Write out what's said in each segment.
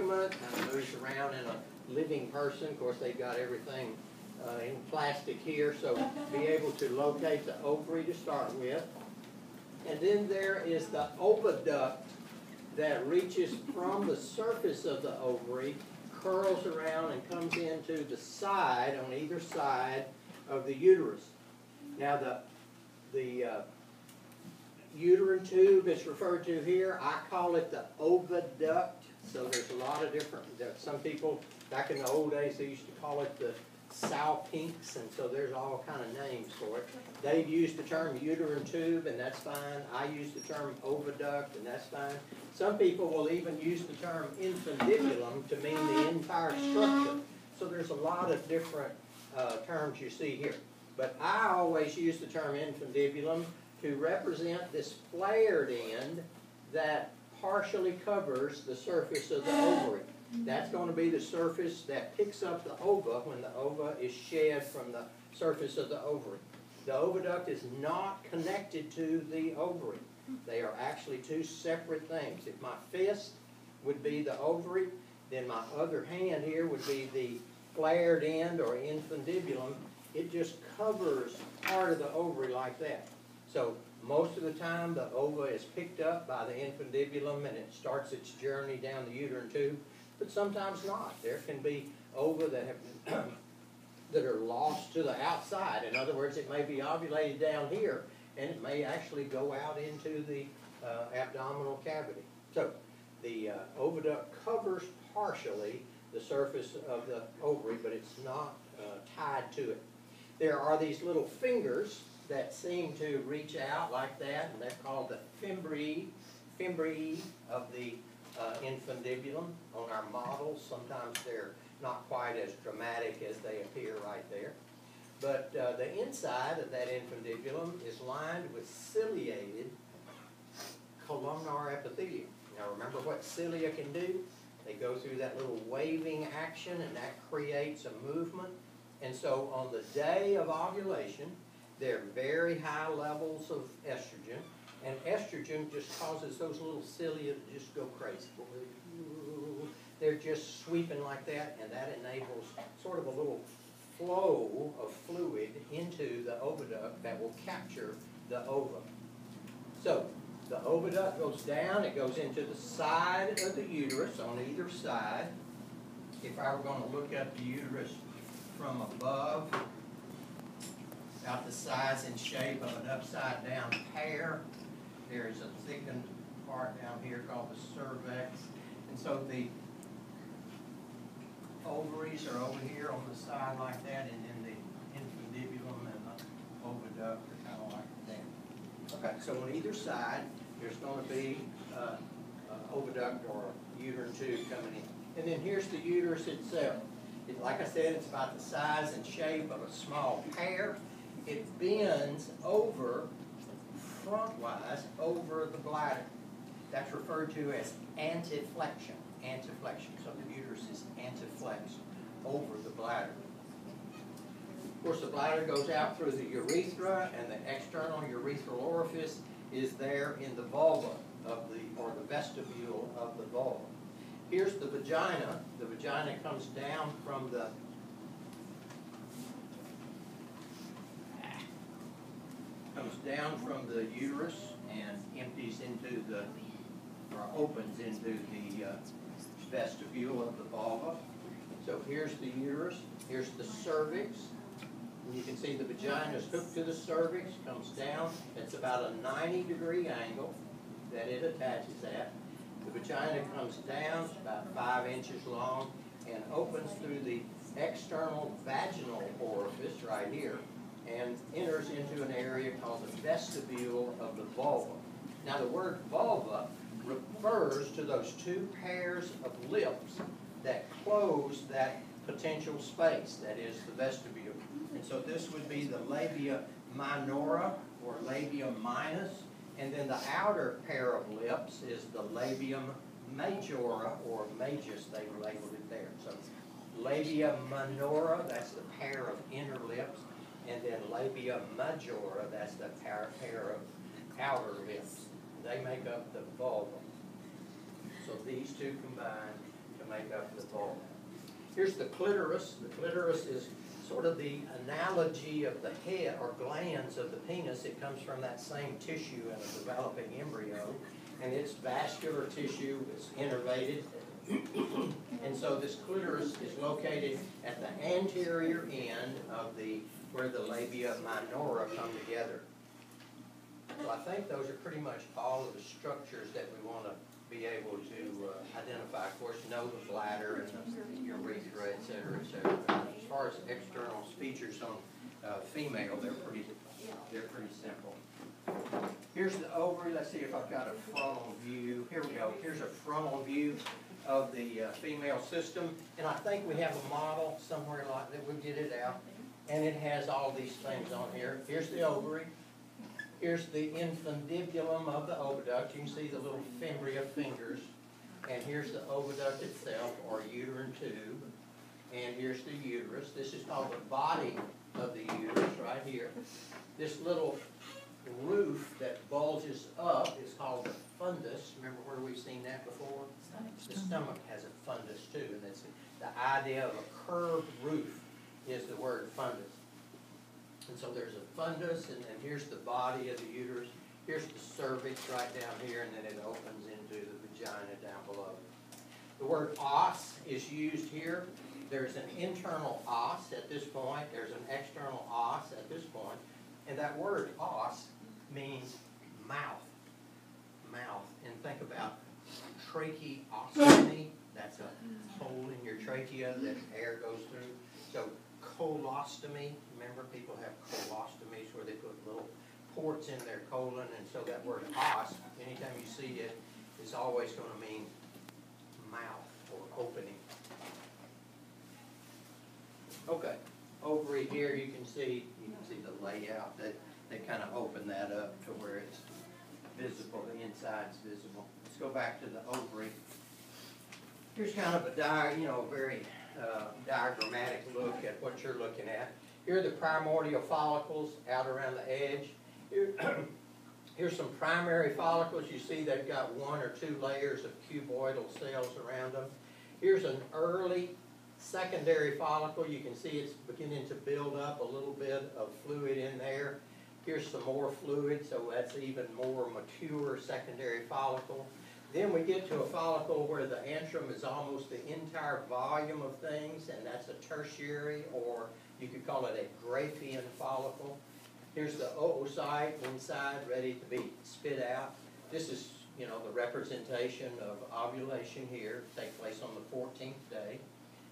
instrument, kind of moves around in a living person. Of course, they've got everything in plastic here, so be able to locate the ovary to start with. And then there is the oviduct that reaches from the surface of the ovary, curls around and comes into the side, on either side of the uterus. Now the uterine tube is referred to here. I call it the oviduct. So there's a lot of different, some people back in the old days they used to call it the salpinx, and so there's all kind of names for it. They've used the term uterine tube, and that's fine. I use the term oviduct, and that's fine. Some people will even use the term infundibulum to mean the entire structure. So there's a lot of different terms you see here. But I always use the term infundibulum to represent this flared end that partially covers the surface of the ovary. That's going to be the surface that picks up the ova when the ova is shed from the surface of the ovary. The oviduct is not connected to the ovary. They are actually two separate things. If my fist would be the ovary, then my other hand here would be the flared end or infundibulum. It just covers part of the ovary like that. So most of the time the ova is picked up by the infundibulum and it starts its journey down the uterine tube. But sometimes not. There can be ova that have that are lost to the outside. In other words, it may be ovulated down here, and it may actually go out into the abdominal cavity. So the oviduct covers partially the surface of the ovary, but it's not tied to it. There are these little fingers that seem to reach out like that, and they're called the fimbriae of the infundibulum. On our models, sometimes they're not quite as dramatic as they appear right there. But the inside of that infundibulum is lined with ciliated columnar epithelium. Now remember what cilia can do? They go through that little waving action, and that creates a movement. And so on the day of ovulation, there are very high levels of estrogen, and estrogen just causes those little cilia to just go crazy. They're just sweeping like that, and that enables sort of a little flow of fluid into the oviduct that will capture the ova. So the oviduct goes down, it goes into the side of the uterus on either side. If I were going to look at the uterus from above, about the size and shape of an upside down pear, there's a thickened part down here called the cervix. And so the ovaries are over here on the side like that, and then the infundibulum and the oviduct are kind of like that. Okay, so on either side, there's going to be an oviduct or uterine tube coming in. And then here's the uterus itself. Like I said, it's about the size and shape of a small pear. It bends over, frontwise, over the bladder. That's referred to as anteflexion. Anteflexion. So the uterus is anteflexed over the bladder. Of course, the bladder goes out through the urethra, and the external urethral orifice is there in the vulva of the, or the vestibule of the vulva. Here's the vagina. The vagina comes down from the uterus and empties into the, or opens into the vestibule of the vulva. So here's the uterus, here's the cervix. And you can see the vagina is hooked to the cervix, comes down. It's about a 90-degree angle that it attaches at. The vagina comes down, it's about 5 inches long, and opens through the external vaginal orifice right here, and enters into an area called the vestibule of the vulva. Now the word vulva refers to those two pairs of lips that close that potential space, that is the vestibule. And so this would be the labia minora or labia minus, and then the outer pair of lips is the labium majora or majus, they labeled it there. So labia minora, that's the pair of inner lips, and then labia majora, that's the pair of outer lips. They make up the vulva. So these two combine to to make up the bulb. Here's the clitoris. The clitoris is sort of the analogy of the head or glands of the penis. It comes from that same tissue in a developing embryo, and it's vascular tissue. It's innervated. And so this clitoris is located at the anterior end of where the labia minora come together. So I think those are pretty much all of the structures that we want to be able to identify. Of course, know the bladder and the urethra, et cetera, et cetera. As far as external features on female, they're pretty simple. Here's the ovary. Let's see if I've got a frontal view. Here we go. Here's a frontal view of the female system, and I think we have a model somewhere like that. We'll get it out, and it has all these things on here. Here's the ovary. Here's the infundibulum of the oviduct. You can see the little fimbria fingers, and here's the oviduct itself, or uterine tube, and here's the uterus. This is called the body of the uterus right here. This little roof that bulges up is called the fundus. Remember where we've seen that before? The stomach has a fundus too, and that's the idea of a curved roof is the word fundus. And so there's a fundus, and then here's the body of the uterus. Here's the cervix right down here, and then it opens into the vagina down below. The word os is used here. There's an internal os at this point. There's an external os at this point. And that word os means mouth. Mouth. And think about tracheostomy. That's a hole in your trachea that air goes through. So colostomy. Remember, people have colostomies where they put little ports in their colon, and so that word os, anytime you see it, is always going to mean mouth or opening. Okay, ovary here you can see the layout that they kind of open that up to where it's visible, the inside's visible. Let's go back to the ovary. Here's kind of a very diagrammatic look at what you're looking at. Here are the primordial follicles out around the edge. Here's some primary follicles. You see they've got 1 or 2 layers of cuboidal cells around them. Here's an early secondary follicle. You can see it's beginning to build up a little bit of fluid in there. Here's some more fluid, so that's even more mature secondary follicle. Then we get to a follicle where the antrum is almost the entire volume of things, and that's a tertiary, or you could call it a Graafian follicle. Here's the oocyte inside, ready to be spit out. This is, the representation of ovulation here. It takes place on the 14th day.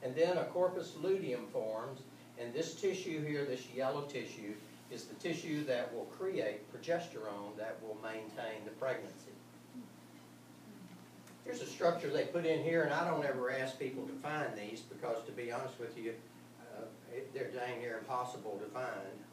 And then a corpus luteum forms, and this tissue here, this yellow tissue, is the tissue that will create progesterone that will maintain the pregnancy. Here's a structure they put in here, and I don't ever ask people to find these because, to be honest with you, they're dang near impossible to find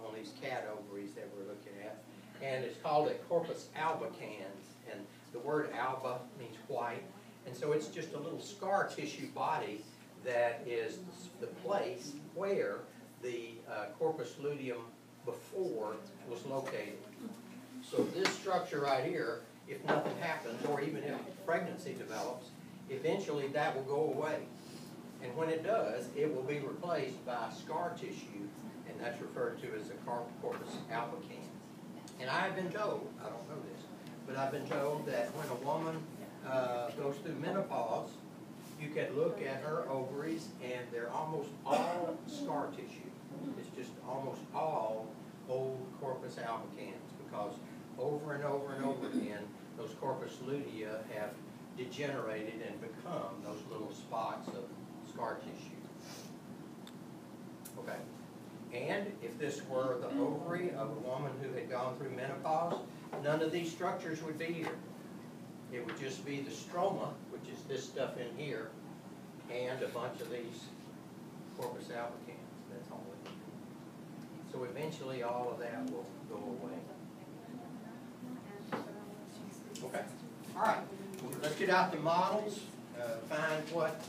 on these cat ovaries that we're looking at. And it's called a corpus albicans, and the word alba means white, and so it's just a little scar tissue body that is the place where the corpus luteum before was located. So this structure right here, if nothing happens, or even if pregnancy develops, eventually that will go away. And when it does, it will be replaced by scar tissue, and that's referred to as a corpus albicans. And I have been told, I don't know this, but I've been told that when a woman goes through menopause, you can look at her ovaries, and they're almost all scar tissue. It's just almost all old corpus albicans, because over and over and over again, those corpus lutea have degenerated and become those little spots of scar tissue. Okay. And if this were the ovary of a woman who had gone through menopause, none of these structures would be here. It would just be the stroma, which is this stuff in here, and a bunch of these corpus albicans. That's all it is. So eventually all of that will go away. Okay. All right. Let's get out the models, find what